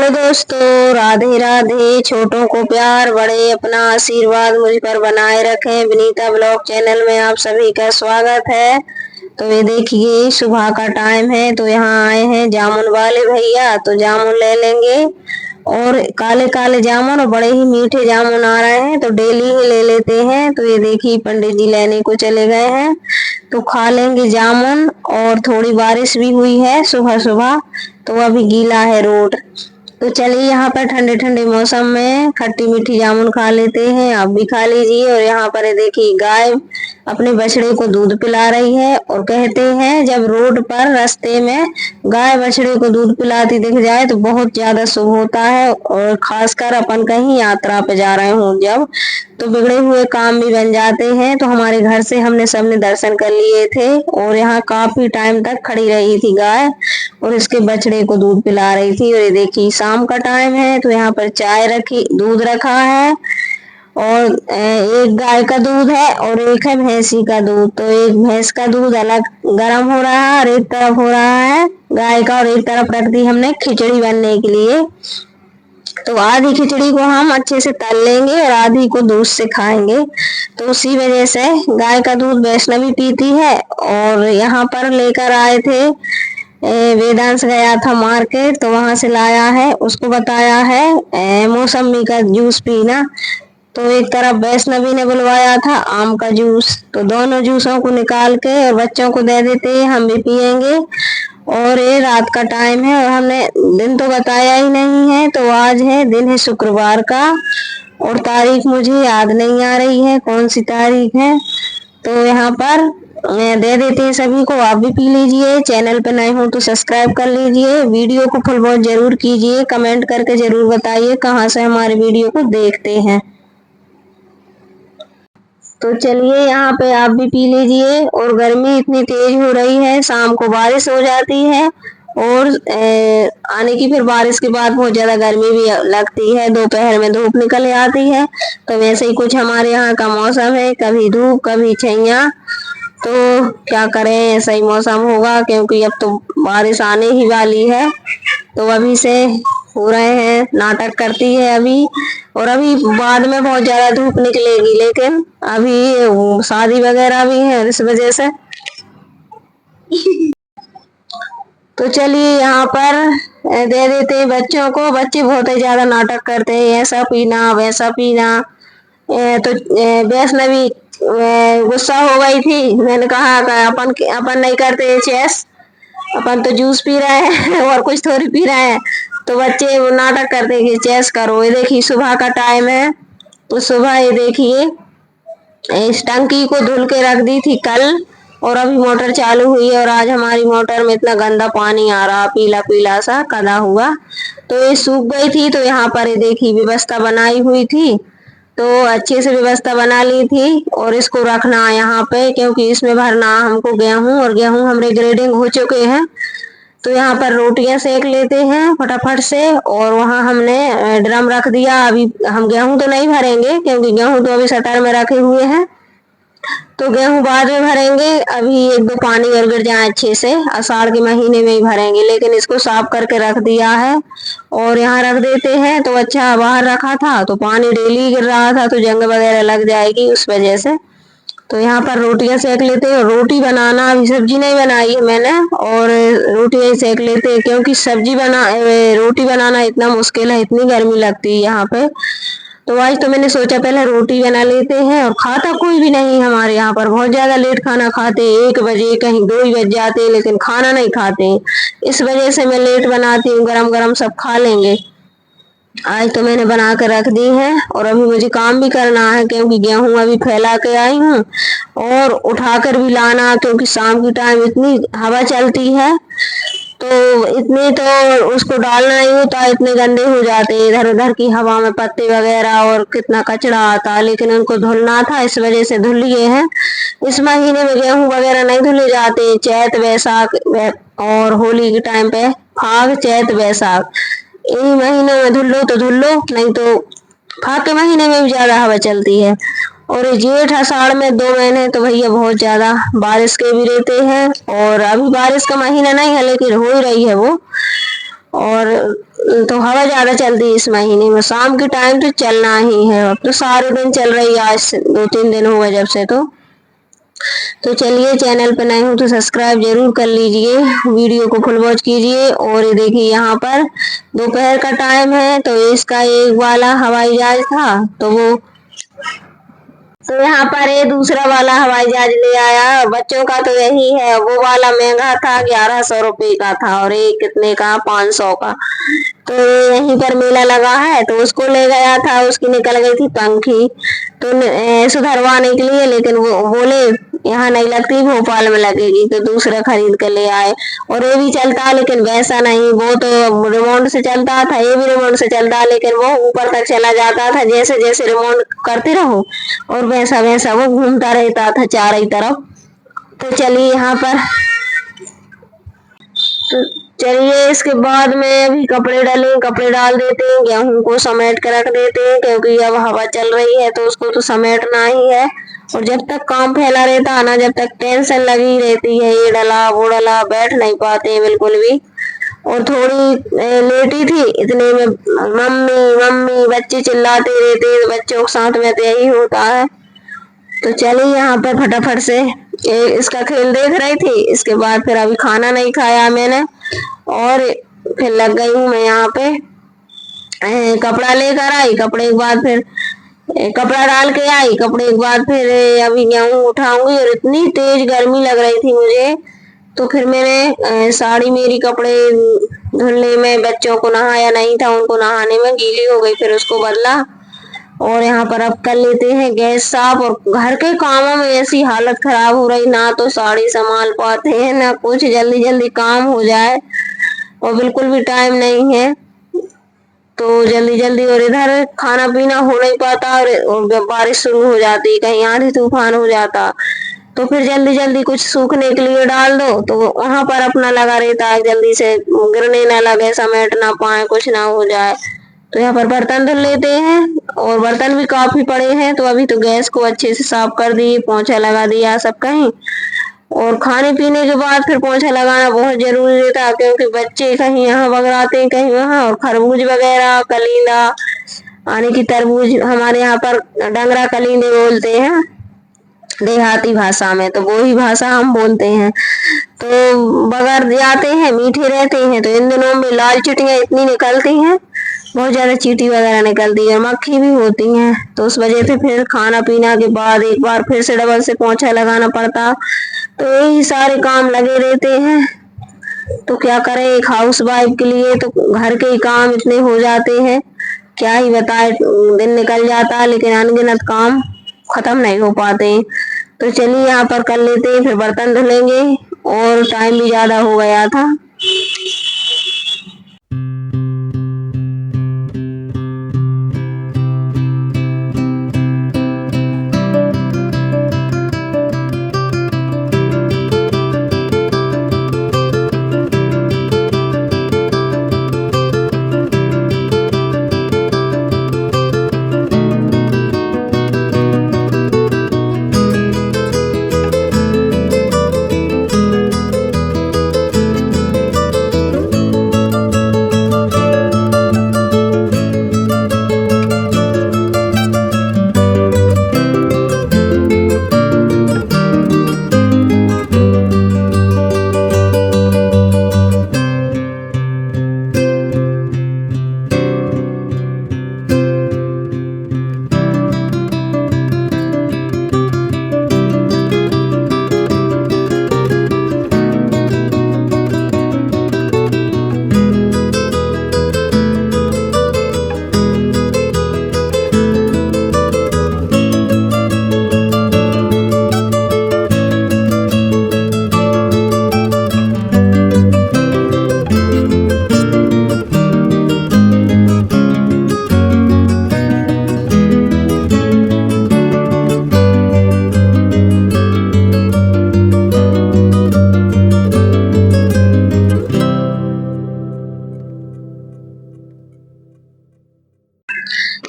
Hello दोस्तों, राधे राधे। छोटों को प्यार, बड़े अपना आशीर्वाद मुझ पर बनाए रखें। विनीता ब्लॉग चैनल में आप सभी का स्वागत है। तो ये देखिए सुबह का टाइम है, तो यहाँ आए हैं जामुन वाले भैया, तो जामुन ले लेंगे। और काले काले जामुन और बड़े ही मीठे जामुन आ रहे हैं, तो डेली ही ले लेते हैं। तो ये देखिए पंडित जी लेने को चले गए हैं, तो खा लेंगे जामुन। और थोड़ी बारिश भी हुई है सुबह सुबह, तो अभी गीला है रोड। तो चलिए यहाँ पर ठंडे ठंडे मौसम में खट्टी मीठी जामुन खा लेते हैं, आप भी खा लीजिए। और यहाँ पर देखिए गाय अपने बछड़े को दूध पिला रही है। और कहते हैं जब रोड पर रास्ते में गाय बछड़े को दूध पिलाती दिख जाए तो बहुत ज्यादा शुभ होता है। और खासकर अपन कहीं यात्रा पे जा रहे हों जब, तो बिगड़े हुए काम भी बन जाते हैं। तो हमारे घर से हमने सबने दर्शन कर लिए थे, और यहाँ काफी टाइम तक खड़ी रही थी गाय और इसके बछड़े को दूध पिला रही थी। और ये देखिए शाम का टाइम है, तो यहाँ पर चाय रखी, दूध रखा है। और एक गाय का दूध है और एक है भैंसी का दूध। तो एक भैंस का दूध अलग गर्म हो रहा है और एक तरफ हो रहा है गाय का, और एक तरफ रख दी हमने खिचड़ी बनने के लिए। तो आधी खिचड़ी को हम अच्छे से तल लेंगे और आधी को दूध से खाएंगे। तो उसी वजह से गाय का दूध वैष्णवी पीती है। और यहाँ पर लेकर आए थे, वेदांश गया था मार्केट, तो वहां से लाया है, उसको बताया है मौसमी का जूस पीना। तो एक तरफ वैष्णवी ने बुलवाया था आम का जूस, तो दोनों जूसों को निकाल के और बच्चों को दे देते हैं, हम भी पियेंगे। और ये रात का टाइम है और हमने दिन तो बताया ही नहीं है। तो आज है दिन है शुक्रवार का, और तारीख मुझे याद नहीं आ रही है कौन सी तारीख है। तो यहाँ पर दे देते हैं सभी को, आप भी पी लीजिए। चैनल पे नए हो तो सब्सक्राइब कर लीजिए, वीडियो को फुल वॉच जरूर कीजिए, कमेंट करके जरूर बताइए कहाँ से हमारे वीडियो को देखते हैं। तो चलिए यहाँ पे आप भी पी लीजिए। और गर्मी इतनी तेज हो रही है, शाम को बारिश हो जाती है और आने की फिर बारिश के बाद बहुत ज्यादा गर्मी भी लगती है, दोपहर में धूप निकल आती है। तो वैसे ही कुछ हमारे यहाँ का मौसम है, कभी धूप कभी छैया। तो क्या करें, ऐसा ही मौसम होगा क्योंकि अब तो बारिश आने ही वाली है। तो अभी से हो रहे हैं, नाटक करती है अभी, और अभी बाद में बहुत ज्यादा धूप निकलेगी। लेकिन अभी शादी वगैरह भी है इस वजह से। तो चलिए यहाँ पर दे देते हैं बच्चों को। बच्चे बहुत ही ज्यादा नाटक करते हैं, ऐसा पीना वैसा पीना। तो वैष्णवी गुस्सा हो गई थी, मैंने कहा अपन नहीं करते चेस, अपन तो जूस पी रहे हैं और कुछ थोड़ी पी रहे हैं। तो बच्चे वो नाटक करते हैं कि चेस करो। ये देखिए सुबह का टाइम है, तो सुबह ये देखिए इस टंकी को धुल के रख दी थी कल, और अभी मोटर चालू हुई है। और आज हमारी मोटर में इतना गंदा पानी आ रहा, पीला पीला सा कदा हुआ, तो ये सूख गई थी। तो यहाँ पर ये देखिए व्यवस्था बनाई हुई थी, तो अच्छे से व्यवस्था बना ली थी। और इसको रखना यहाँ पे, क्योंकि इसमें भरना हमको गेहूं, और गेहूं हमारे ग्रेडिंग हो चुके हैं। तो यहाँ पर रोटियां सेक लेते हैं फटाफट से। और वहाँ हमने ड्रम रख दिया। अभी हम गेहूं तो नहीं भरेंगे क्योंकि गेहूं तो अभी सटर में रखे हुए हैं, तो गेहूं बाद में भरेंगे। अभी एक दो पानी और गिर जाए अच्छे से, आषाढ़ के महीने में ही भरेंगे। लेकिन इसको साफ करके रख दिया है और यहाँ रख देते हैं। तो अच्छा बाहर रखा था तो पानी डेली गिर रहा था, तो जंग वगैरह लग जाएगी उस वजह से। तो यहाँ पर रोटियां सेक लेते हैं। रोटी बनाना, अभी सब्जी नहीं बनाई है मैंने, और रोटियां सेक लेते हैं क्योंकि रोटी बनाना इतना मुश्किल है, इतनी गर्मी लगती है यहाँ पे। तो आज तो मैंने सोचा पहले रोटी बना लेते हैं। और खाता कोई भी नहीं हमारे यहाँ पर, बहुत ज्यादा लेट खाना खाते हैं, 1 बजे कहीं 2 ही बज जाते हैं, लेकिन खाना नहीं खाते। इस वजह से मैं लेट बनाती हूँ, गरम गरम सब खा लेंगे। आज तो मैंने बना कर रख दी है, और अभी मुझे काम भी करना है क्योंकि गेहूं अभी फैला के आई हूँ, और उठाकर भी लाना, क्योंकि शाम की टाइम इतनी हवा चलती है, तो इतने तो उसको डालना ही होता है, इतने गंदे हो जाते हैं इधर उधर की हवा में पत्ते वगैरह, और कितना कचरा आता है। लेकिन उनको धुलना था, इस वजह से धुल लिए हैं। इस महीने में गेहूं वगैरह नहीं धुले जाते, चैत वैसाख और होली के टाइम पे फाग चैत वैसाख, इन महीनों में धुल लो तो धुल लो, नहीं तो फाग के महीने में भी ज्यादा हवा चलती है। और जेठ आषाढ़ में 2 महीने तो भैया बहुत ज्यादा बारिश के भी रहते हैं। और अभी बारिश का महीना नहीं है, लेकिन हो ही रही है वो। और तो हवा ज्यादा चलती है इस महीने में, शाम के टाइम तो चलना ही है। अब तो सारे दिन चल रही है, आज 2-3 दिन हो गए जब से। तो चलिए, चैनल पे नए हो तो सब्सक्राइब जरूर कर लीजिए, वीडियो को फुल वॉच कीजिए। और ये देखिए, यहाँ पर दोपहर का टाइम है, तो इसका एक वाला हवाई जहाज था, तो यहाँ पर ये दूसरा वाला हवाई जहाज ले आया। बच्चों का तो यही है, वो वाला महंगा था, 1100 रुपये का था, और ये कितने का, 500 का। तो यहीं पर मेला लगा है, तो उसको ले गया था, उसकी निकल गई थी पंखी, तो सुधरवाने के लिए, लेकिन वो बोले यहाँ नहीं लगती, भोपाल में लगेगी, तो दूसरा खरीद कर ले आए। और ये भी चलता, लेकिन वैसा नहीं, वो तो रिमोट से चलता था, ये भी रिमोट से चलता, लेकिन वो ऊपर तक चला जाता था, जैसे जैसे रिमोट करते रहो, और वैसा वैसा वो घूमता रहता था चारों तरफ। तो चलिए, यहाँ पर तो चलिए, इसके बाद में अभी कपड़े डाल देते हैं, गेहूं को समेट कर रख देते हैं, क्योंकि अब हवा चल रही है तो उसको तो समेटना ही है। और जब तक काम फैला रहता है ना, जब तक टेंशन लगी रहती है, ये डला वो डला, बैठ नहीं पाते हैं बिल्कुल भी। और थोड़ी लेटी थी, इतने में मम्मी मम्मी बच्चे चिल्लाते रहते हैं, बच्चों के साथ में तो यही होता है। तो चलिए, यहाँ पर फटाफट से इसका खेल देख रही थी। इसके बाद फिर अभी खाना नहीं खाया मैंने, और फिर लग गई हूँ मैं यहाँ पे, कपड़ा लेकर आई, कपड़े के बाद फिर कपड़ा डाल के आई, कपड़े के बाद फिर अभी गेहूँ उठाऊंगी। और इतनी तेज गर्मी लग रही थी मुझे, तो फिर मैंने साड़ी मेरी कपड़े धुलने में, बच्चों को नहाया नहीं था, उनको नहाने में गीली हो गई, फिर उसको बदला। और यहाँ पर अब कर लेते हैं गैस साफ। और घर के कामों में ऐसी हालत खराब हो रही, ना तो साड़ी संभाल पाते हैं, ना कुछ जल्दी जल्दी काम हो जाए, और बिल्कुल भी टाइम नहीं है, तो जल्दी जल्दी। और इधर खाना पीना हो नहीं पाता, और बारिश शुरू हो जाती, कहीं आंधी तूफान हो जाता, तो फिर जल्दी जल्दी कुछ सूखने के लिए डाल दो, तो वहां पर अपना लगा रहता है, जल्दी से गिरने ना लगे, समेट ना पाए, कुछ ना हो जाए। तो यहाँ पर बर्तन धुल लेते हैं, और बर्तन भी काफी पड़े हैं, तो अभी तो गैस को अच्छे से साफ कर दिए, पोंछा लगा दिया सब कहीं। और खाने पीने के बाद फिर पोंछा लगाना बहुत जरूरी रहता है, क्योंकि बच्चे कहीं यहाँ बगराते हैं, कहीं वहाँ, और खरबूज वगैरह, कलींदा, यानी कि तरबूज, हमारे यहाँ पर डंगरा कलींदे बोलते हैं देहाती भाषा में, तो वो ही भाषा हम बोलते हैं। तो बगर जाते हैं, मीठे रहते हैं, तो इन दिनों में लाल चींटियां इतनी निकलती हैं, बहुत ज्यादा चींटी वगैरह निकलती है, मक्खी भी होती हैं, तो उस वजह से फिर खाना पीना के बाद एक बार फिर से डबल से पोंछा लगाना पड़ता। तो यही सारे काम लगे रहते हैं। तो क्या करें, एक हाउस वाइफ के लिए तो घर के ही काम इतने हो जाते हैं, क्या ही बताए, दिन निकल जाता है, लेकिन अनगिनत काम खत्म नहीं हो पाते। तो चलिए, यहाँ पर कर लेते हैं, फिर बर्तन धुलेंगे, और टाइम भी ज्यादा हो गया था।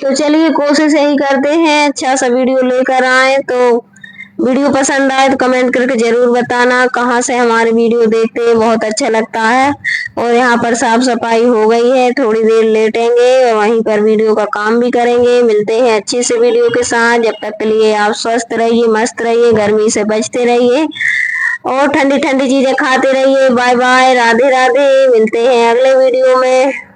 तो चलिए, कोशिश यही करते हैं अच्छा सा वीडियो लेकर आए। तो वीडियो पसंद आए तो कमेंट करके जरूर बताना कहाँ से हमारे वीडियो देखते हैं, बहुत अच्छा लगता है। और यहाँ पर साफ सफाई हो गई है, थोड़ी देर लेटेंगे और वहीं पर वीडियो का काम भी करेंगे। मिलते हैं अच्छी से वीडियो के साथ, जब तक के लिए आप स्वस्थ रहिए, मस्त रहिए, गर्मी से बचते रहिए और ठंडी ठंडी चीजें खाते रहिए। बाय बाय, राधे राधे, मिलते हैं अगले वीडियो में।